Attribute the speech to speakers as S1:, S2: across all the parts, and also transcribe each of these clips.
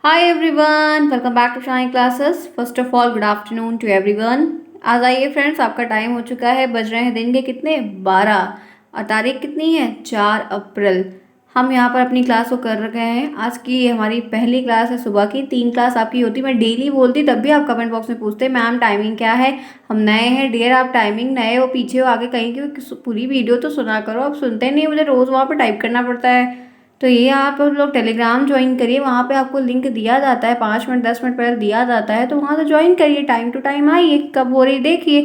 S1: Hi everyone, welcome back to Shine Classes. First of all, good afternoon to everyone. आज आइए friends, आपका time हो चुका है, बज रहे हैं दिन के कितने 12 और तारीख कितनी है 4 अप्रैल। हम यहाँ पर अपनी क्लास को कर रखे हैं। आज की हमारी पहली क्लास है सुबह की। 3 क्लास आपकी होती, मैं डेली बोलती तब भी आप कमेंट बॉक्स में पूछते मैम टाइमिंग क्या है। हम नए हैं डियर, आप टाइमिंग नए हो, पीछे हो, आगे कहीं की पूरी वीडियो तो सुना करो। आप सुनते नहीं, मुझे रोज़ वहाँ पर टाइप करना पड़ता है। तो ये आप लोग टेलीग्राम ज्वाइन करिए, वहाँ पे आपको लिंक दिया जाता है, 5 मिनट 10 मिनट पहले दिया जाता है, तो वहाँ से ज्वाइन करिए। टाइम टू टाइम आइए, कब हो रही देखिए।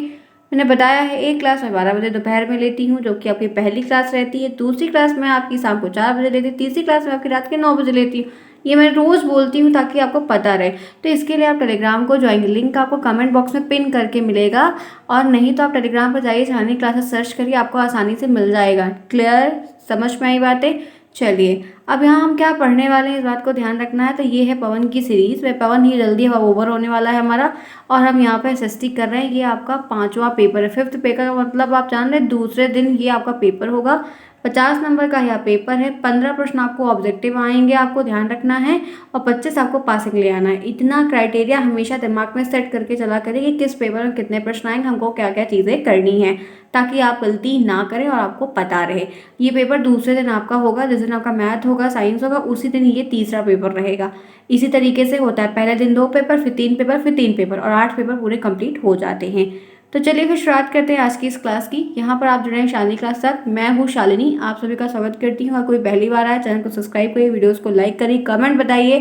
S1: मैंने बताया है एक क्लास में 12 बजे दोपहर में लेती हूँ, जो कि आपकी पहली क्लास रहती है। दूसरी क्लास में आपकी शाम को 4 बजे लेती हूँ। तीसरी क्लास में आपकी रात के 9 बजे लेती हूँ। ये मैं रोज़ बोलती हूँ ताकि आपको पता रहे। तो इसके लिए आप टेलीग्राम को ज्वाइन, लिंक आपको कमेंट बॉक्स में पिन करके मिलेगा, और नहीं तो आप टेलीग्राम पर जाइए, शानी क्लासेस सर्च करिए, आपको आसानी से मिल जाएगा। क्लियर, समझ में आई बातें? चलिए, अब यहाँ हम क्या पढ़ने वाले हैं इस बात को ध्यान रखना है। तो ये है पवन की सीरीज, वह पवन ही जल्दी अब ओवर होने वाला है हमारा, और हम यहाँ पे एसएसटी कर रहे हैं। ये आपका 5वां पेपर है। 5th पेपर का मतलब आप जान रहे हैं, दूसरे दिन ये आपका पेपर होगा। 50 नंबर का यह पेपर है। 15 प्रश्न आपको ऑब्जेक्टिव आएंगे, आपको ध्यान रखना है, और 25 आपको पासिंग ले आना है। इतना क्राइटेरिया हमेशा दिमाग में सेट करके चला करें कि किस पेपर में कितने प्रश्न आएंगे, हमको क्या क्या चीज़ें करनी है, ताकि आप गलती ना करें और आपको पता रहे। ये पेपर दूसरे दिन आपका होगा, जिस दिन आपका मैथ होगा, साइंस होगा, उसी दिन ये तीसरा पेपर रहेगा। इसी तरीके से होता है, पहले दिन 2 पेपर, फिर 3 पेपर, फिर 3 पेपर, और 8 पेपर पूरे कंप्लीट हो जाते हैं। तो चलिए फिर शुरुआत करते हैं आज की इस क्लास की। यहाँ पर आप जुड़े हैं शालिनी क्लास तक। मैं हूँ शालिनी, आप सभी का स्वागत करती हूँ। और कोई पहली बार आया, चैनल को सब्सक्राइब करिए, वीडियोज़ को लाइक करिए, कमेंट बताइए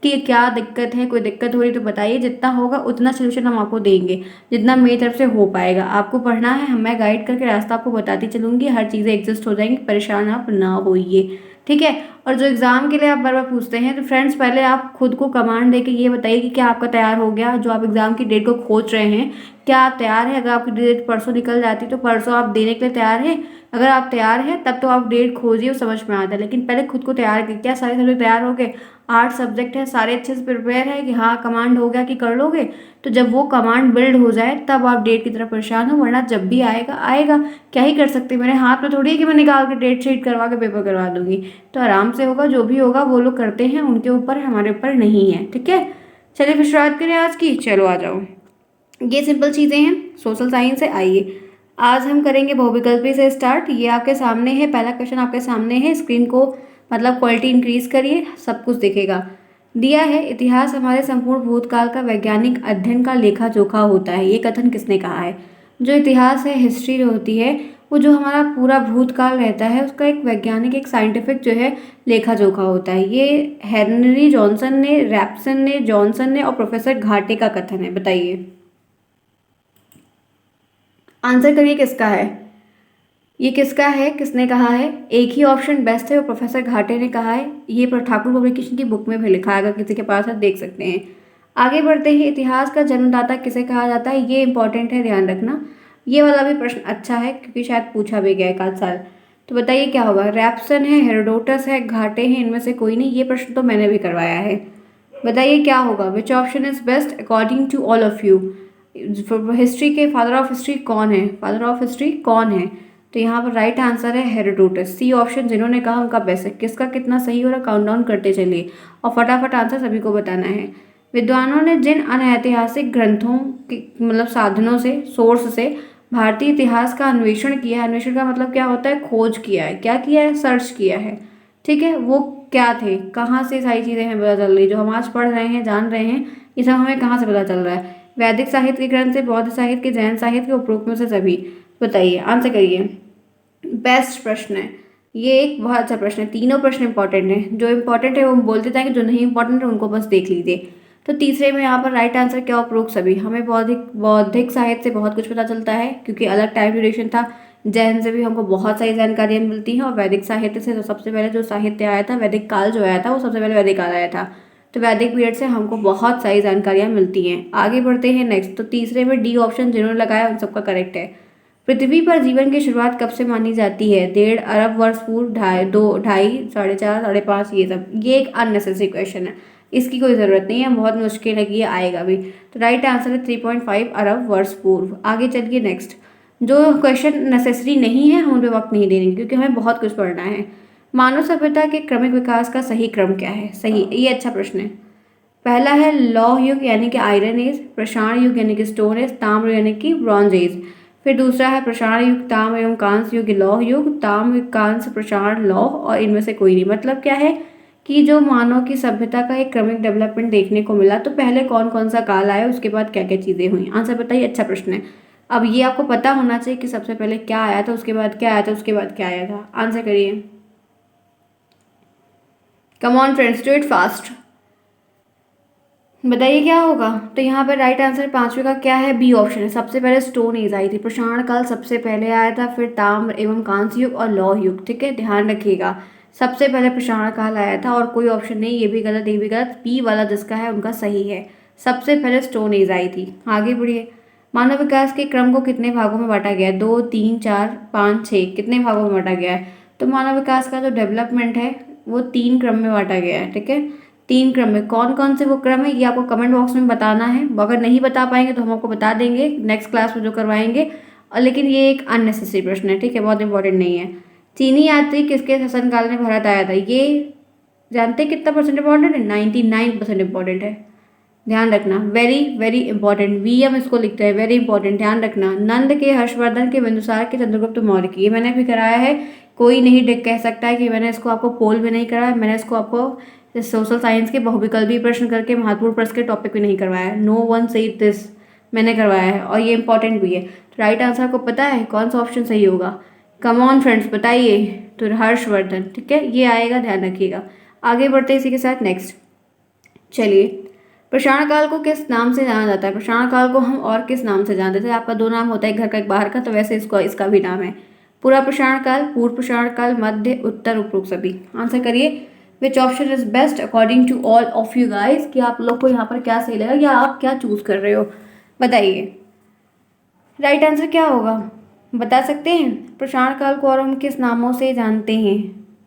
S1: कि क्या दिक्कत है, कोई दिक्कत हो रही तो बताइए। जितना होगा उतना सोल्यूशन हम आपको देंगे, जितना मेरी तरफ से हो पाएगा। आपको पढ़ना है, मैं गाइड करके रास्ता आपको बताती चलूँगी, हर चीज़ें एग्जिस्ट हो जाएंगी, परेशान आप ना होइए, ठीक है। और जो एग्ज़ाम के लिए आप बार बार पूछते हैं, तो फ्रेंड्स पहले आप खुद को कमांड देके ये बताइए कि क्या आपका तैयार हो गया। जो आप एग्ज़ाम की डेट को खोज रहे हैं, क्या आप तैयार हैं? अगर आपकी डेट परसों निकल जाती तो परसों आप देने के लिए तैयार हैं? अगर आप तैयार हैं तब तो आप डेट खोजिए, वो समझ में आता है। लेकिन पहले खुद को तैयार कीजिए। क्या सारे सब्जेक्ट तैयार हो गए? 8 सब्जेक्ट है, सारे अच्छे से प्रिपेयर है कि हाँ कमांड हो गया कि कर लोगे? तो जब वो कमांड बिल्ड हो जाए तब आप डेट की तरफ परेशान हो, वरना जब भी आएगा आएगा। क्या ही कर सकते हैं, मेरे हाथ में थोड़ी है कि मैं निकाल के डेट शीट करवा के पेपर करवा दूंगी। तो आराम से होगा, जो भी होगा वो लोग करते हैं, उनके ऊपर है, हमारे ऊपर नहीं है, ठीक है। चलिए फिर शुरुआत करें आज की। चलो आ जाओ, ये सिंपल चीज़ें हैं, सोशल साइंस है। आइए आज हम करेंगे बहुविकल्पी से स्टार्ट। ये आपके सामने है, पहला क्वेश्चन आपके सामने है। स्क्रीन को मतलब क्वालिटी इंक्रीज करिए, सब कुछ दिखेगा। दिया है, इतिहास हमारे संपूर्ण भूतकाल का वैज्ञानिक अध्ययन का लेखा जोखा होता है। ये कथन किसने कहा है? जो इतिहास है, हिस्ट्री जो होती है, वो जो हमारा पूरा भूतकाल रहता है, उसका एक वैज्ञानिक, एक साइंटिफिक जो है लेखा जोखा होता है। ये हेनरी जॉनसन ने, रैप्सन ने, जॉनसन ने और प्रोफेसर घाटे का कथन है। बताइए, आंसर करिए किसका है? ये किसका है, किसने कहा है? एक ही ऑप्शन बेस्ट है, वो प्रोफेसर घाटे ने कहा है। ये ठाकुर पब्लिकेशन की बुक में भी लिखा है, अगर किसी के पास है देख सकते हैं। आगे बढ़ते हैं, इतिहास का जन्मदाता किसे कहा जाता है? ये इंपॉर्टेंट है, ध्यान रखना। ये वाला भी प्रश्न अच्छा है, क्योंकि शायद पूछा भी गया एक आध साल। तो बताइए क्या होगा? रैप्सन है, हेरोडोटस है, घाटे हैं, इनमें से कोई नहीं। ये प्रश्न तो मैंने भी करवाया है। बताइए क्या होगा? Which option is best according to all of you? History के फादर ऑफ हिस्ट्री कौन है? फादर ऑफ हिस्ट्री कौन है? तो यहाँ पर राइट आंसर है हेरोडोटस। सी ऑप्शन जिन्होंने कहा उनका बेस्ट है। किसका कितना सही हो रहा है, काउंट डाउन करते चलिए, और फटाफट आंसर सभी को बताना है। विद्वानों ने जिन अनैतिहासिक ग्रंथों के मतलब साधनों से, सोर्स से भारतीय इतिहास का अन्वेषण किया है, अन्वेषण का मतलब क्या होता है? खोज किया है। क्या किया है? सर्च किया है, ठीक है। वो क्या थे, कहाँ से सारी चीज़ें हमें पता चल रही, जो हम आज पढ़ रहे हैं, जान रहे हैं, ये सब हमें कहाँ से पता चल रहा है? वैदिक साहित्य के ग्रंथ से, बौद्ध साहित्य के, जैन साहित्य के, उपरोक्त में से सभी। बताइए, आंसर करिए। बेस्ट प्रश्न है ये, एक बहुत अच्छा प्रश्न है। तीनों प्रश्न इंपॉर्टेंट है, जो इंपॉर्टेंट है वो हम बोलते जाएंगे, जो नहीं इंपॉर्टेंट है उनको बस देख लीजिए। तो तीसरे में यहाँ पर राइट आंसर क्या? उपरोक्त सभी। हमें बौद्धिक बौद्धिक साहित्य से बहुत कुछ पता चलता है, क्योंकि अलग टाइम ड्यूरेशन था। जैन से भी हमको बहुत सारी जानकारियाँ मिलती हैं, और वैदिक साहित्य से तो सबसे पहले जो साहित्य आया था, वैदिक काल जो आया था, वो सबसे पहले वैदिक काल आया था। तो वैदिक पीरियड से हमको बहुत सारी जानकारियाँ मिलती हैं। आगे बढ़ते हैं नेक्स्ट। तो तीसरे में डी ऑप्शन जिन्होंने लगाया उन सबका करेक्ट है। पृथ्वी पर जीवन की शुरुआत कब से मानी जाती है? 1.5 अरब वर्ष पूर्व, ढाई, 2, ढाई, 4.5, 5.5, ये सब। ये एक अननेसेसरी क्वेश्चन है, इसकी कोई ज़रूरत नहीं है, बहुत मुश्किल है कि ये आएगा भी। तो राइट आंसर है 3.5 अरब वर्ष पूर्व। आगे चलिए नेक्स्ट। जो क्वेश्चन नेसेसरी नहीं है हम उन पर वक्त नहीं देंगे, क्योंकि हमें बहुत कुछ पढ़ना है। मानव सभ्यता के क्रमिक विकास का सही क्रम क्या है? सही, ये अच्छा प्रश्न है। पहला है लौह युग यानी कि आयरन एज, प्रसारण युग यानी कि स्टोन एज, ताम्र यानी कि ब्रॉन्ज एज। फिर दूसरा है प्रसारण युग, ताम्र एवं कांस्य युग लौह युग, ताम्र कांस्य प्रसारण लौह, और इनमें से कोई नहीं। मतलब क्या है कि जो मानव की सभ्यता का एक क्रमिक डेवलपमेंट देखने को मिला, तो पहले कौन कौन सा काल आया, उसके बाद क्या क्या चीज़ें हुई। आंसर बताइए। अच्छा प्रश्न है। अब ये आपको पता होना चाहिए कि सबसे पहले क्या आया था, उसके बाद क्या आया था, उसके बाद क्या आया था। आंसर करिए। Come on friends, do it fast. बताइए क्या होगा। तो यहाँ पर राइट आंसर पांचवे का क्या है, बी ऑप्शन है। सबसे पहले स्टोन एज आई थी, प्रसारण काल सबसे पहले आया था, फिर ताम्र एवं कांस्य युग और लौह युग। ठीक है, ध्यान रखिएगा, सबसे पहले प्रसारण काल आया था, और कोई ऑप्शन नहीं, ये भी गलत, ये भी गलत। बी वाला जिसका है उनका सही है, सबसे पहले स्टोन एज आई थी। आगे बढ़िए। मानव विकास के क्रम को कितने भागों में बांटा गया है, 2, 3, 4, 5, 6, कितने भागों में बांटा गया है। तो मानव विकास का जो डेवलपमेंट है वो 3 क्रम में बांटा गया है। ठीक है, 3 क्रम में। कौन कौन से वो क्रम है ये आपको कमेंट बॉक्स में बताना है। अगर नहीं बता पाएंगे तो हम आपको बता देंगे नेक्स्ट क्लास में जो करवाएंगे। और लेकिन ये एक अननेसेसरी प्रश्न है, ठीक है, बहुत इंपॉर्टेंट नहीं है। चीनी यात्री किसके शासनकाल में भारत आया था, ये जानते हैं कितना परसेंट इंपॉर्टेंट है, 99% इंपॉर्टेंट है। ध्यान रखना, वेरी वेरी इंपॉर्टेंट। वीएम इसको लिखते हैं, वेरी इंपॉर्टेंट, ध्यान रखना। नंद के, हर्षवर्धन के, बिंदुसार के, चंद्रगुप्त मौर्य की, ये मैंने भी कराया है। कोई नहीं कह सकता है कि मैंने इसको आपको पोल भी नहीं कराया, मैंने इसको आपको सोशल साइंस के बहुविकल्पी प्रश्न करके महत्वपूर्ण प्रश्न के टॉपिक भी नहीं करवाया है। नो वन सेड दिस, मैंने करवाया है और ये इंपॉर्टेंट भी है। तो राइट आंसर आपको पता है कौन सा ऑप्शन सही होगा। कम ऑन फ्रेंड्स, बताइए। तो हर्षवर्धन, ठीक है, ये आएगा, ध्यान रखिएगा। आगे बढ़ते हैं इसी के साथ नेक्स्ट। चलिए, प्रसारण काल को किस नाम से जाना जाता है। प्रसारण काल को हम और किस नाम से जानते थे। आपका 2 नाम होता है, एक घर का एक बाहर का, तो वैसे इसको इसका भी नाम है। पूरा प्रसारण काल, पूर्व प्रसारण काल, मध्य, उत्तर, उपरोक्त सभी। आंसर करिए। Which option is best according to all of you guys, कि आप लोग को यहाँ पर क्या सही लगा या आप क्या चूज कर रहे हो, बताइए। राइट आंसर क्या होगा, बता सकते हैं। प्रसारण काल को और हम किस नामों से जानते हैं,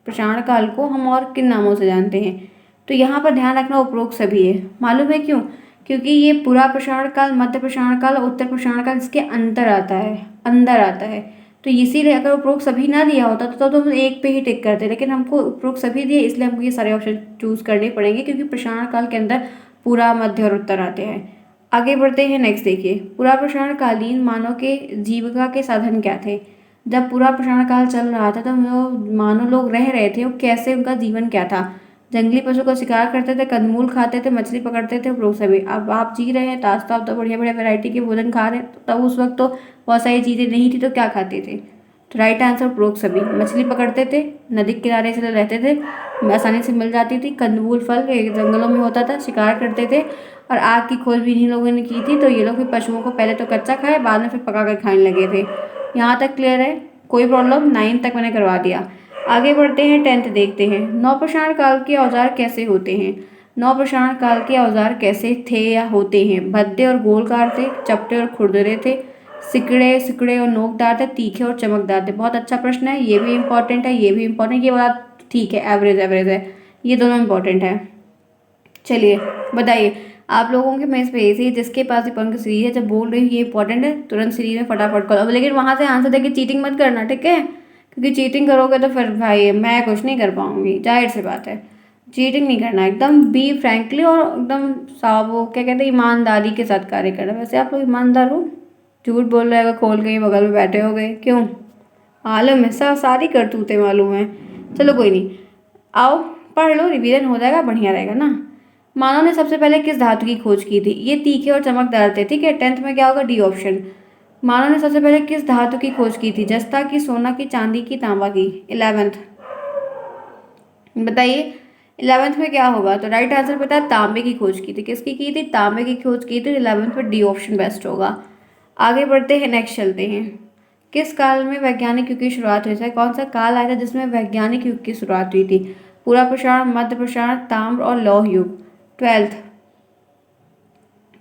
S1: प्रसारण काल को हम और किन नामों से जानते हैं। तो यहाँ पर ध्यान रखना उपरोक्त सभी है। मालूम है क्यों, क्योंकि ये पूरा प्रसारण काल, मध्य प्रसारण काल और उत्तर प्रसारण काल इसके अंतर आता है, अंदर आता है। तो इसीलिए अगर उपरोक्त सभी ना दिया होता तो हम एक पे ही टिक करते, लेकिन हमको उपरोक्त सभी दिए, इसलिए हमको ये सारे ऑप्शन चूज करने पड़ेंगे, क्योंकि प्रसारण काल के अंदर पूरा, मध्य और उत्तर आते हैं। आगे बढ़ते हैं नेक्स्ट। देखिए, पूरा प्रसारण कालीन मानव के जीविका के साधन क्या थे। जब पूरा प्रसारण काल चल रहा था तो जो मानव लोग रह रहे थे वो कैसे, उनका जीवन क्या था। जंगली पशु का शिकार करते थे, कंदमूल खाते थे, मछली पकड़ते थे, उपरोक्त सभी। अब आप जी रहे हैं ताज, तो आप तो बढ़िया बढ़िया वैरायटी के भोजन खा रहे हैं, तो तब उस वक्त तो बहुत सारी चीज़ें नहीं थी, तो क्या खाते थे। तो राइट आंसर उपरोक्त सभी। मछली पकड़ते थे, नदी के किनारे से रहते थे, आसानी से मिल जाती थी, कंदमूल फल जंगलों में होता था, शिकार करते थे, और आग की खोज भी इन्हीं लोगों ने की थी। तो ये लोग भी पशुओं को पहले तो कच्चा खाए, बाद में फिर पका कर खाने लगे थे। यहाँ तक क्लियर है, कोई प्रॉब्लम। 9 तक मैंने करवा दिया। आगे बढ़ते हैं, 10th देखते हैं। नवप्रसारण काल के औजार कैसे होते हैं। नवप्रसारण काल के औजार कैसे थे या होते हैं। भद्दे और गोलकार थे, चपटे और खुरदरे थे, सिकड़े सिकड़े और नोकदार थे, तीखे और चमकदार थे। बहुत अच्छा प्रश्न है, ये भी इंपॉर्टेंट है, ये भी इंपॉर्टेंट, ये वाला ठीक है, एवरेज एवरेज है, ये दोनों इंपॉर्टेंट है। चलिए बताइए, आप लोगों के मेज पे ऐसे ही जिसके पास भी पंख सीरीज है, जब बोल रही हूँ ये इंपॉर्टेंट है, तुरंत सीरीज में फटाफट करो। लेकिन वहां से आंसर देके चीटिंग मत करना, ठीक है, क्योंकि चीटिंग करोगे तो फिर भाई मैं कुछ नहीं कर पाऊंगी, जाहिर सी बात है। चीटिंग नहीं करना, एकदम बी फ्रैंकली और एकदम साफ, वो क्या कहते हैं, ईमानदारी के साथ कार्य करना। वैसे आप लोग ईमानदार हो, झूठ बोल रहे हो, खोल के बगल में बैठे हो गए, क्यों, मालूम है, सारी करतूतें मालूम है। चलो कोई नहीं, आओ पढ़ लो, रिवीजन हो जाएगा, बढ़िया रहेगा ना। मानव ने सबसे पहले किस धातु की खोज की थी। ये तीखे और चमकदार थे, ठीक है, 10th में क्या होगा, डी ऑप्शन। मानव ने सबसे पहले किस धातु की खोज की थी। जस्ता की, सोना की, चांदी की, तांबा की। 11th बताइए, 11th में क्या होगा। तो राइट आंसर पता है, तांबे की खोज की थी। किसकी की थी, तांबे की खोज की थी। 11th में डी ऑप्शन बेस्ट होगा। आगे बढ़ते हैं, नेक्स्ट चलते हैं। किस काल में वैज्ञानिक युग की शुरुआत हुई थी। कौन सा काल आया था जिसमें वैज्ञानिक युग की शुरुआत हुई थी। पूरा प्रसारण, मध्य प्रसारण, ताम्र और लौह युग। 12th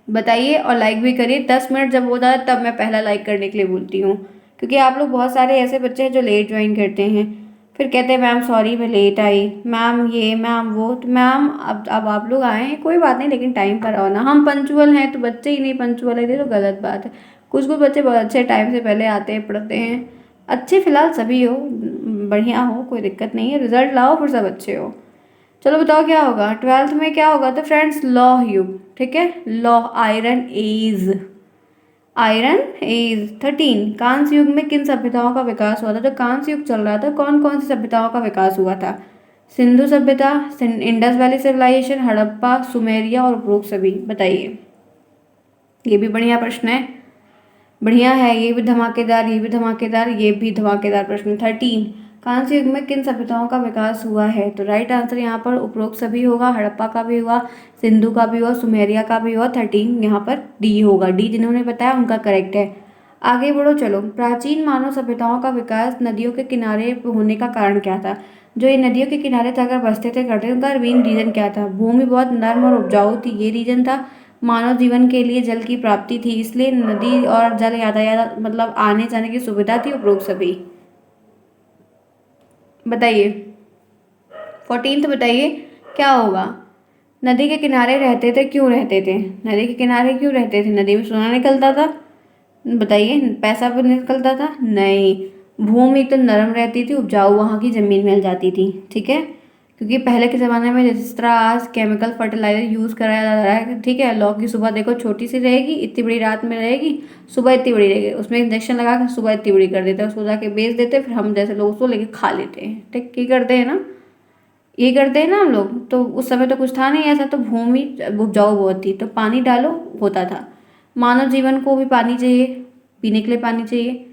S1: बताइए, और लाइक भी करिए। 10 मिनट जब होता है तब मैं पहला लाइक करने के लिए बोलती हूँ, क्योंकि आप लोग बहुत सारे ऐसे बच्चे हैं जो लेट ज्वाइन करते हैं, फिर कहते हैं मैम सॉरी मैं लेट आई, मैम ये मैम वो। तो मैम अब आप लोग आए हैं कोई बात नहीं, लेकिन टाइम पर आओ ना। हम पंचुअल हैं तो बच्चे ही नहीं पंचुअल है, ये तो गलत बात है। कुछ कुछ बच्चे बहुत अच्छे टाइम से पहले आते हैं, पढ़ते हैं, अच्छे फिलहाल सभी हो, बढ़िया हो, कोई दिक्कत नहीं है, रिजल्ट लाओ फिर सब अच्छे हो। चलो बताओ क्या होगा, 12th में क्या होगा, तो फ्रेंड्स लौह युग, ठीक है, लौह, आयरन एज, आयरन एज। 13, कांस्य युग में किन सभ्यताओं का विकास हुआ था। जो कांस्य युग चल रहा था, कौन कौन सी सभ्यताओं का विकास हुआ था। सिंधु सभ्यता, Indus Valley civilisation, Harappa, Sumeria और उपरोक्त सभी। बताइए, ये भी बढ़िया प्रश्न है, बढ़िया है, ये भी धमाकेदार, ये भी धमाकेदार, ये भी धमाकेदार प्रश्न। 13, कांस्य युग में किन सभ्यताओं का विकास हुआ है, तो राइट आंसर यहाँ पर उपरोक्त सभी होगा, हड़प्पा का भी हुआ, सिंधु का भी हुआ, सुमेरिया का भी हुआ। 13 यहाँ पर डी होगा, डी जिन्होंने बताया उनका करेक्ट है। आगे बढ़ो, चलो। प्राचीन मानव सभ्यताओं का विकास नदियों के किनारे होने का कारण क्या था। जो ये नदियों के किनारे अगर बसते थे करते, उनका मेन रीजन क्या था। भूमि बहुत नर्म और उपजाऊ थी, ये रीजन था। मानव जीवन के लिए जल की प्राप्ति थी, इसलिए नदी और जल यातायात मतलब आने जाने की सुविधा थी, उपरोक्त सभी। बताइए 14th, बताइए क्या होगा। नदी के किनारे रहते थे, क्यों रहते थे, नदी के किनारे क्यों रहते थे। नदी में सोना निकलता था, बताइए, पैसा भी निकलता था, नहीं। भूमि तो नरम रहती थी, उपजाऊ वहाँ की जमीन मिल जाती थी, ठीक है। क्योंकि पहले के ज़माने में जिस तरह आज केमिकल फर्टिलाइजर यूज़ कराया जा रहा है, ठीक है। लौकी सुबह देखो छोटी सी रहेगी, इतनी बड़ी रात में रहेगी, सुबह इतनी बड़ी रहेगी, उसमें इंजेक्शन लगा कर सुबह इतनी बड़ी कर देते हैं, उसको जाके बेच देते हैं, फिर हम जैसे लोग उसको लेके खा लेते हैं, ठीक, ये करते हैं ना, ये करते हैं ना हम लोग। तो उस समय तो कुछ था नहीं ऐसा, तो भूमि उपजाऊ बहुत थी, तो पानी डालो होता था। मानव जीवन को भी पानी चाहिए, पीने के लिए पानी चाहिए,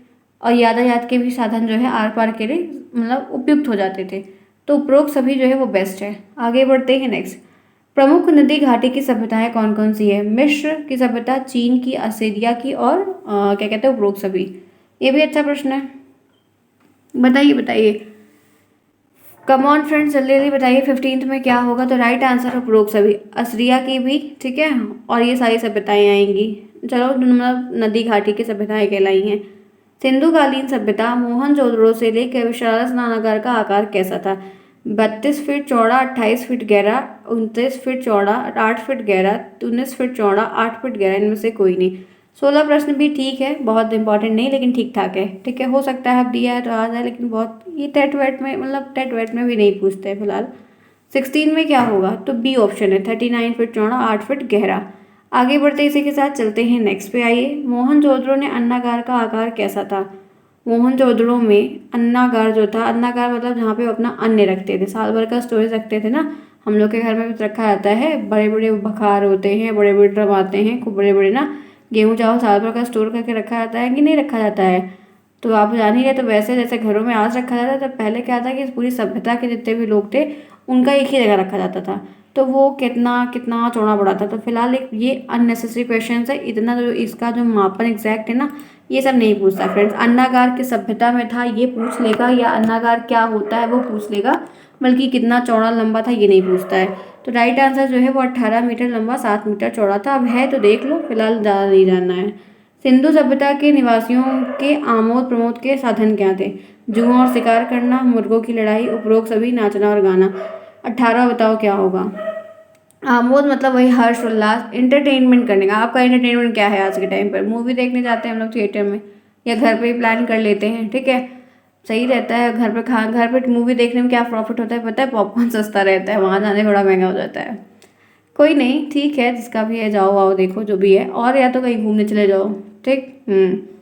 S1: और यातायात के भी साधन जो है आर पार के लिए मतलब उपयुक्त हो जाते थे। तो उपरोक्त सभी जो है वो बेस्ट है। आगे बढ़ते हैं नेक्स्ट। प्रमुख नदी घाटी की सभ्यताएं कौन कौन सी है। मिस्र की सभ्यता, चीन की, असीरिया की, और क्या कहते हैं उपरोक्त सभी। ये भी अच्छा प्रश्न है, बताइए बताइए, कम ऑन फ्रेंड्स, जल्दी जल्दी बताइए 15th में क्या होगा, तो राइट आंसर उपरोक्त सभी, असीरिया की भी, ठीक है, और ये सारी सभ्यताएं आएंगी। चलो, मतलब नदी घाटी की सभ्यताएं कहलाई हैं। सिंधु कालीन सभ्यता, मोहनजोदड़ो से लेकर विशाल स्नानागार का आकार कैसा था। 32 फीट चौड़ा, 28 फीट गहरा, 29 फीट चौड़ा, 8 फीट गहरा, 19 फीट चौड़ा, 8 फीट गहरा, इनमें से कोई नहीं। 16 प्रश्न भी ठीक है, बहुत इंपॉर्टेंट नहीं लेकिन ठीक ठाक है, ठीक है। हो सकता है अब दिया है तो आ जाए, लेकिन बहुत ये टेट वेट में मतलब टेट वेट में भी नहीं पूछते हैं फिलहाल। 16 में क्या होगा, तो बी ऑप्शन है, 39 फीट चौड़ा, 8 फीट गहरा। आगे बढ़ते इसी के साथ चलते हैं नेक्स्ट पे। आइए, मोहनजोदड़ो ने अन्नागार का आकार कैसा था। मोहनजोदड़ो में अन्नागार जो था, अन्नागार मतलब जहाँ पे वो अपना अन्न रखते थे, साल भर का स्टोरेज रखते थे ना, हम लोग के घर में भी रखा जाता है, बड़े बड़े बखार होते हैं, बड़े बड़े ड्रम आते हैं, खूब बड़े बड़े ना, गेहूँ चावल साल भर का स्टोर करके रखा जाता है कि नहीं रखा जाता है। तो आप जान ही रहे, तो वैसे जैसे घरों में आज रखा जाता है, तो पहले क्या था कि इस पूरी सभ्यता के जितने भी लोग थे उनका एक ही जगह रखा जाता था। तो वो कितना कितना चौड़ा बड़ा था। तो फिलहाल एक ये अननेसेसरी क्वेश्चन है, इतना जो इसका जो मापन एग्जैक्ट है ना, ये सब नहीं पूछता फ्रेंड्स। अन्नागार किस सभ्यता में था ये पूछ लेगा, या अन्नागार क्या होता है वो पूछ लेगा, बल्कि कितना चौड़ा लंबा था ये नहीं पूछता है। तो राइट आंसर जो है वो 18 मीटर लंबा, 7 मीटर चौड़ा था। अब है तो देख लो, फिलहाल ज़्यादा नहीं जानना है। सिंधु सभ्यता के निवासियों के आमोद प्रमोद के साधन क्या थे। जुआ और शिकार करना, मुर्गों की लड़ाई, उपरोक्त सभी, नाचना और गाना। 18 बताओ क्या होगा। आमोद मतलब वही हर्ष उल्लास, इंटरटेनमेंट करने का। आपका इंटरटेनमेंट क्या है आज के टाइम पर, मूवी देखने जाते हैं हम लोग थिएटर में, या घर पे ही प्लान कर लेते हैं, ठीक है, सही रहता है। घर पे मूवी देखने में क्या प्रॉफिट होता है पता है, पॉपकॉर्न सस्ता रहता है, वहाँ जाने थोड़ा महंगा हो जाता है। कोई नहीं, ठीक है, जिसका भी है जाओ आओ देखो जो भी है, और या तो कहीं घूमने चले जाओ, ठीक।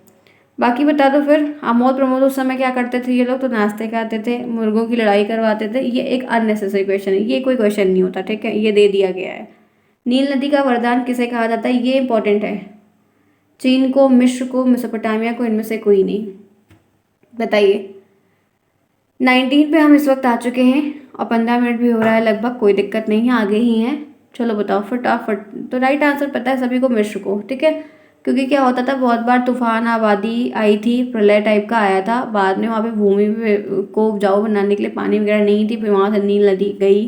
S1: बाकी बता दो फिर, आमोद प्रमोद उस समय क्या करते थे ये लोग, तो नाश्ते खाते थे, मुर्गों की लड़ाई करवाते थे। ये एक अननेसेसरी क्वेश्चन है, ये कोई क्वेश्चन नहीं होता, ठीक है, ये दे दिया गया है। नील नदी का वरदान किसे कहा जाता है, ये इंपॉर्टेंट है। चीन को, मिस्र को, मेसोपोटामिया को, इनमें से कोई नहीं। बताइए 19 पे हम इस वक्त आ चुके हैं, और 15 मिनट भी हो रहा है लगभग, कोई दिक्कत नहीं है, आगे ही हैं। चलो बताओ फटाफट। तो राइट आंसर पता है सभी को, मिस्र को, ठीक है। क्योंकि क्या होता था, बहुत बार तूफान आबादी आई थी, प्रलय टाइप का आया था, बाद में वहाँ पे भूमि को उपजाऊ बनाने के लिए पानी वगैरह नहीं थी, फिर वहाँ से नील नदी गई,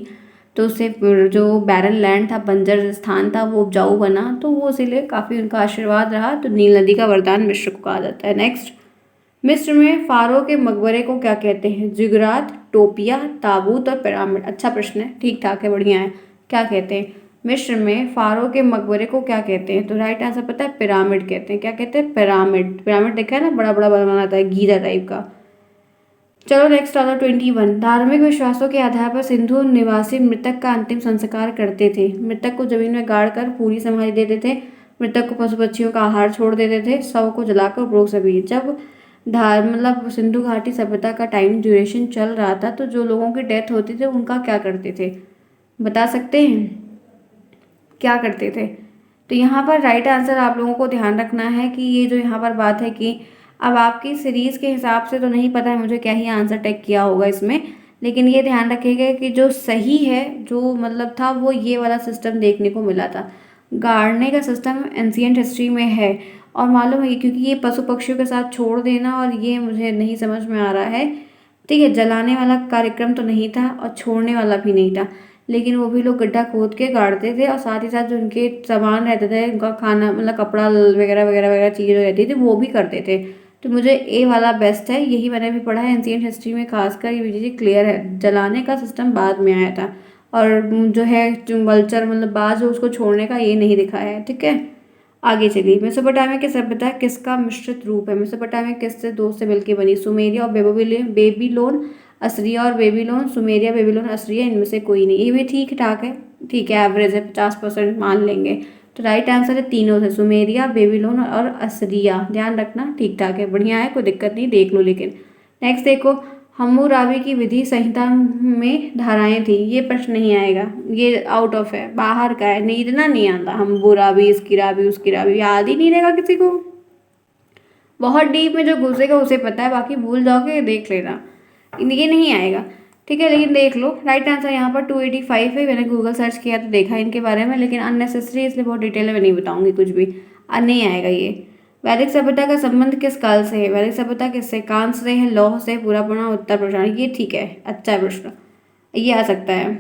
S1: तो उससे जो बैरन लैंड था, बंजर स्थान था, वो उपजाऊ बना, तो वो इसीलिए काफ़ी उनका आशीर्वाद रहा। तो नील नदी का वरदान मिस्र को कहा जाता है। नेक्स्ट, मिस्र में फारो के मकबरे को क्या कहते हैं। जिगरात, टोपिया, ताबूत और पिरामिड। अच्छा प्रश्न है, ठीक ठाक है, बढ़िया है। क्या कहते हैं, मिस्र में फारो के मकबरे को क्या कहते हैं, तो राइट आंसर पता है, पिरामिड कहते हैं। क्या कहते हैं, पिरामिड। पिरामिड देखा है ना, बड़ा बड़ा बनाता है, गीजा टाइप का। चलो नेक्स्ट आता 21। धार्मिक विश्वासों के आधार पर सिंधु निवासी मृतक का अंतिम संस्कार करते थे। मृतक को जमीन में गाड़ कर पूरी समाधि देते थे। मृतक को पशु पक्षियों का आहार छोड़ देते थे। शव को जलाकर उपरोक्त सभी। जब मतलब सिंधु घाटी सभ्यता का टाइम ड्यूरेशन चल रहा था तो जो लोगों की डेथ होती थी उनका क्या करते थे, बता सकते हैं क्या करते थे? तो यहाँ पर राइट आंसर आप लोगों को ध्यान रखना है कि ये जो यहाँ पर बात है कि अब आपकी सीरीज के हिसाब से तो नहीं पता है मुझे क्या ही आंसर टैग किया होगा इसमें, लेकिन ये ध्यान रखिएगा कि जो सही है जो मतलब था वो ये वाला सिस्टम देखने को मिला था। गाड़ने का सिस्टम एंशिएंट हिस्ट्री में है और मालूम है क्योंकि ये पशु पक्षियों के साथ छोड़ देना और ये मुझे नहीं समझ में आ रहा है। ठीक है, जलाने वाला कार्यक्रम तो नहीं था और छोड़ने वाला भी नहीं था, लेकिन वो भी लोग गड्ढा खोद के गाड़ते थे और साथ ही साथ जो उनके सामान रहते थे उनका खाना मतलब कपड़ा वगैरह वगैरह वगैरह चीज़ें जो रहती थी वो भी करते थे। तो मुझे ए वाला बेस्ट है, यही मैंने भी पढ़ा है एंशिएंट हिस्ट्री में, खासकर ये चीज़ें क्लियर है। जलाने का सिस्टम बाद में आया था और जो है वल्चर मतलब बाज उसको छोड़ने का ये नहीं दिखाया है। ठीक है, आगे चलिए। मेसोपोटामिया की सभ्यता किसका मिश्रित रूप है? मेसोपोटामिया किससे दो से मिलकर बनी? सुमेरिया और बेबीलोन, असीरिया और बेबीलोन, सुमेरिया, बेबीलोन, असीरिया, इनमें से कोई नहीं। ये भी ठीक ठाक है, ठीक है, एवरेज है, 50% मान लेंगे। तो राइट आंसर है तीनों से, सुमेरिया, बेबीलोन और असीरिया। ध्यान रखना, ठीक ठाक है, बढ़िया है, कोई दिक्कत नहीं, देख लो। लेकिन नेक्स्ट देखो, हम्मुराबी की विधि संहिता में धाराएं थी। ये प्रश्न नहीं आएगा, ये आउट ऑफ है, बाहर का है, नहीं इतना नहीं आता। हम्मुराबी, इसकी राबी, उसकी राबी याद ही नहीं रहेगा किसी को। बहुत डीप में जो घुसेगा उसे पता है, बाकी भूल जाओगे, देख लेना, ये नहीं आएगा। ठीक है, लेकिन देख लो राइट आंसर यहाँ पर 285 है। मैंने गूगल सर्च किया तो देखा इनके बारे में, लेकिन अननेसेसरी इसलिए बहुत डिटेल में नहीं बताऊंगी कुछ भी, नहीं आएगा ये। वैदिक सभ्यता का संबंध किस काल से है? वैदिक सभ्यता किससे? कांस्य से है, लौह से, पूरा पुराण, उत्तर पुराण। ये ठीक है, अच्छा है प्रश्न, ये आ सकता है।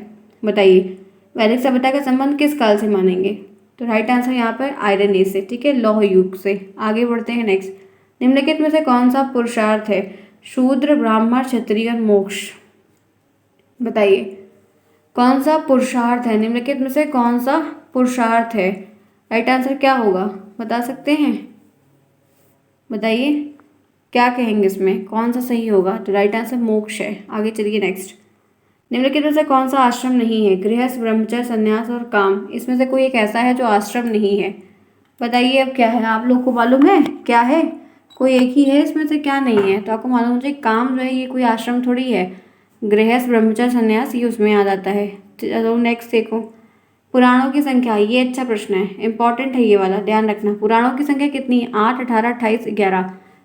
S1: बताइए वैदिक सभ्यता का संबंध किस काल से मानेंगे? तो राइट आंसर यहाँ पर आयरन एज से। ठीक है, लौह युग से। आगे बढ़ते हैं नेक्स्ट। निम्नलिखित में से कौन सा पुरुषार्थ है? शूद्र, ब्राह्मण, क्षत्रिय, मोक्ष। बताइए कौन सा पुरुषार्थ है? निम्नलिखित में से कौन सा पुरुषार्थ है? राइट आंसर क्या होगा, बता सकते हैं? बताइए क्या कहेंगे इसमें, कौन सा सही होगा? तो राइट आंसर मोक्ष है। आगे चलिए नेक्स्ट। निम्नलिखित में से कौन सा आश्रम नहीं है? गृहस्थ, ब्रह्मचर्य, संन्यास और काम। इसमें से कोई एक ऐसा है जो आश्रम नहीं है। बताइए अब क्या है, आप लोग को मालूम है क्या है? कोई एक ही है इसमें से, क्या नहीं है? तो आपको मालूम मुझे, काम जो है ये कोई आश्रम थोड़ी है। गृहस्थ, ब्रह्मचर्य, संन्यास ये उसमें आ जाता है। चलो नेक्स्ट देखो, पुराणों की संख्या। ये अच्छा प्रश्न है, इंपॉर्टेंट है ये वाला, ध्यान रखना। पुराणों की संख्या कितनी है? 8, 18, 28, 11।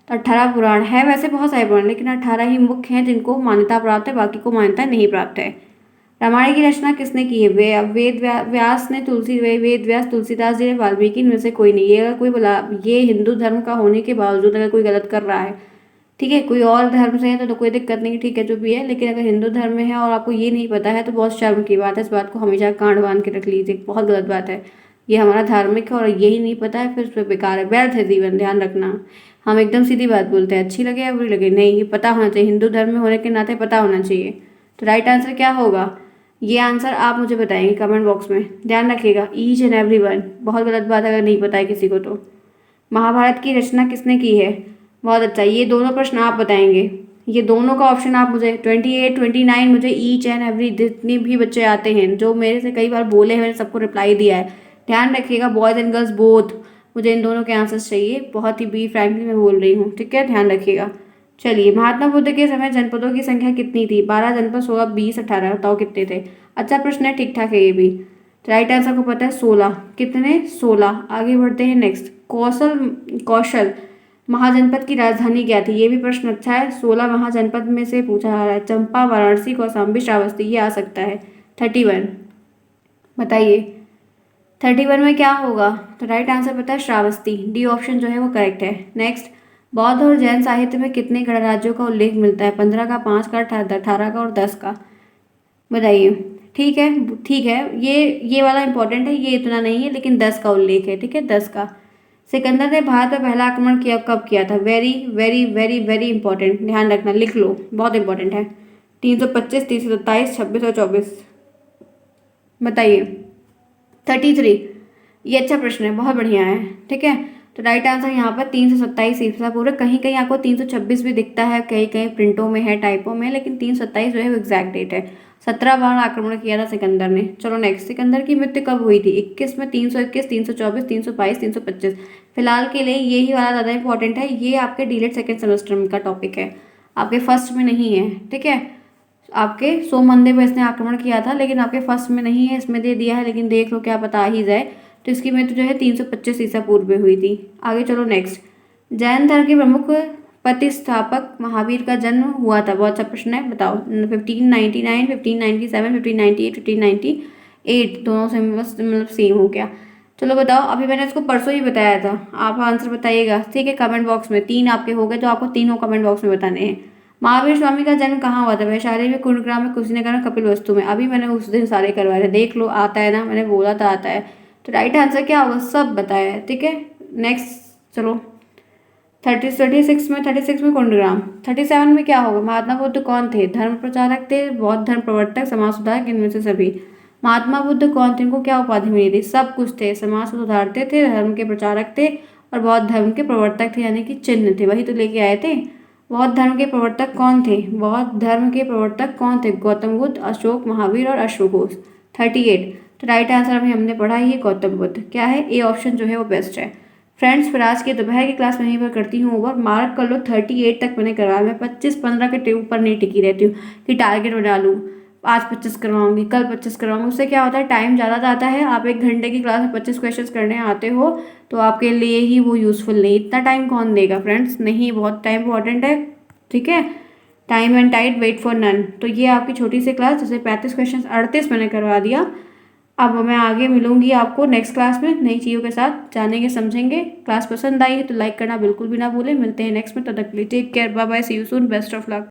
S1: तो 18 पुराण है, वैसे बहुत सारे पुराण, लेकिन 18 ही मुख्य हैं जिनको मान्यता प्राप्त है, बाकी को मान्यता नहीं प्राप्त है। रामायण की रचना किसने की है? व्यास ने, वेद व्यास, तुलसीदास जी ने, वाल्मीकि, इनमें से कोई नहीं। ये अगर कोई बोला, ये हिंदू धर्म का होने के बावजूद अगर कोई गलत कर रहा है, ठीक है, कोई और धर्म से है तो कोई दिक्कत नहीं, ठीक है जो भी है, लेकिन अगर हिंदू धर्म में है और आपको ये नहीं पता है तो बहुत शर्म की बात है। इस बात को हमेशा कांड बांध के रख लीजिए, बहुत गलत बात है। ये हमारा धार्मिक है और यही नहीं पता है फिर उस पर बेकार है, व्यर्थ है जीवन। ध्यान रखना, हम एकदम सीधी बात बोलते हैं, अच्छी लगे या बुरी लगे, नहीं, ये पता होना चाहिए, हिंदू धर्म में होने के नाते पता होना चाहिए। तो राइट आंसर क्या होगा? ये आंसर आप मुझे बताएंगे कमेंट बॉक्स में, ध्यान रखिएगा, ईच एंड एवरी वन। बहुत गलत बात है अगर नहीं पता है किसी को तो। महाभारत की रचना किसने की है? बहुत अच्छा, ये दोनों प्रश्न आप बताएंगे, ये दोनों का ऑप्शन आप मुझे 28, 29 मुझे ईच एंड एवरी, जितने भी बच्चे आते हैं जो मेरे से कई बार बोले हैं, मैंने सबको रिप्लाई दिया है। ध्यान रखिएगा, बॉयज़ एंड गर्ल्स बोथ, मुझे इन दोनों के आंसर्स चाहिए, बहुत ही बी फ्रैंकली मैं बोल रही हूँ, ठीक है, ध्यान रखिएगा। चलिए, महात्मा बुद्ध के समय जनपदों की संख्या कितनी थी? 12 जनपद, 16, 20, 18, बताओ कितने थे? अच्छा प्रश्न है, ठीक ठाक है ये भी। राइट आंसर को पता है 16, कितने? 16। आगे बढ़ते हैं नेक्स्ट। कौशल महाजनपद की राजधानी क्या थी? ये भी प्रश्न अच्छा है, 16 महाजनपद में से पूछा जा रहा है। चंपा, वाराणसी, कौशाम्बी, श्रावस्ती, ये आ सकता है। 31, बताइए 31 में क्या होगा? तो राइट आंसर पता है श्रावस्ती, डी ऑप्शन जो है वो करेक्ट है। नेक्स्ट, बौद्ध और जैन साहित्य में कितने गणराज्यों का उल्लेख मिलता है? 15 का, 5 का, 18 का और 10 का। बताइए। ठीक है, ठीक है, ये वाला इंपॉर्टेंट है, ये इतना नहीं है, लेकिन 10 का उल्लेख है, ठीक है, 10 का। सिकंदर ने भारत पर पहला आक्रमण किया, कब किया था? Very very very very important, ध्यान रखना, लिख लो, बहुत इंपॉर्टेंट है। 325, 327, 26 और 24। बताइए। 33, ये अच्छा प्रश्न है, बहुत बढ़िया है, ठीक है। तो राइट आंसर यहाँ पर 327 ईसा पूर्व। कहीं कहीं आपको 326 भी दिखता है, कहीं कहीं प्रिंटों में है, टाइपों में, लेकिन 327 जो है वो एग्जैक्ट डेट है। 17 बार आक्रमण किया था सिकंदर ने। चलो नेक्स्ट, सिकंदर की मृत्यु कब हुई थी? 21 में, 321, 324, 322, 325। फिलहाल के लिए यही वाला ज़्यादा इंपॉर्टेंट है, ये आपके डीलेट सेकेंड सेमेस्टर का टॉपिक है, आपके फर्स्ट में नहीं है, ठीक है। आपके सोमंदे पर इसने आक्रमण किया था, लेकिन आपके फर्स्ट में नहीं है, इसमें दे दिया है, लेकिन देख लो क्या पता आ ही जाए। तो इसकी मृत्यु जो है 325 ईसा पूर्व में हुई थी। आगे चलो नेक्स्ट, जैन धर्म के प्रमुख प्रतिष्ठापक महावीर का जन्म हुआ था? बहुत अच्छा प्रश्न है, बताओ। 1599, 1597, 1598, 1598, दोनों से मतलब सेम हो गया। चलो बताओ, अभी मैंने इसको परसों ही बताया था, आप आंसर बताइएगा, ठीक है, कमेंट बॉक्स में। 3 आपके हो गए, तो आपको तीनों कमेंट बॉक्स में बताने हैं। महावीर स्वामी का जन्म कहाँ हुआ था? वैशाली में, कुंडग्राम में, कुशीनगर में, कपिलवस्तु में। अभी मैंने उस दिन सारे करवाए थे, देख लो, आता है ना, मैंने बोला था आता है। तो राइट आंसर क्या होगा? सब बताया है, ठीक है। नेक्स्ट चलो, 36 में, 36 में कुंडग्राम। 37 में क्या होगा? महात्मा बुद्ध कौन थे? धर्म प्रचारक थे, बौद्ध धर्म प्रवर्तक, समाज सुधारक, इनमें से सभी। महात्मा बुद्ध कौन थे? इनको क्या उपाधि मिली थी? सब कुछ थे, समाज को सुधारते थे, धर्म के प्रचारक थे और बौद्ध धर्म के प्रवर्तक थे, यानी कि चिन्ह थे, वही तो लेके आए थे। बौद्ध धर्म के प्रवर्तक कौन थे? बौद्ध धर्म के प्रवर्तक कौन थे? गौतम बुद्ध, अशोक, महावीर और अश्वघोष। 38, तो राइट आंसर अभी हमने पढ़ा ही है, गौतम बुद्ध। क्या है? ए ऑप्शन जो है वो बेस्ट है। फ्रेंड्स, फिर आज की दोपहर की क्लास वहीं पर करती हूँ ओवर। मार्क कर लो, 38 तक मैंने करवाया। मैं 25-15 के ऊपर नहीं टिकी रहती हूँ कि टारगेट बना लूँ, आज 25 करवाऊंगी, कल 25 करवाऊंगी। उससे क्या होता है, टाइम ज़्यादा जाता है। आप 1 घंटे की क्लास में 25 क्वेश्चंस करने आते हो, तो आपके लिए ही वो यूज़फुल नहीं। इतना टाइम कौन देगा फ्रेंड्स? नहीं, बहुत टाइम इंपॉर्टेंट है, ठीक है। Time and tide, wait for none. तो ये आपकी छोटी सी क्लास, जैसे 35 क्वेश्चन 38 मैंने करवा दिया। अब मैं आगे मिलूंगी आपको नेक्स्ट क्लास में नई चीज़ों के साथ, जानेंगे समझेंगे। क्लास पसंद आई है तो लाइक करना बिल्कुल भी ना भूलें। मिलते हैं नेक्स्ट में, तब तक के लिए take care, bye bye, see you soon, best of luck.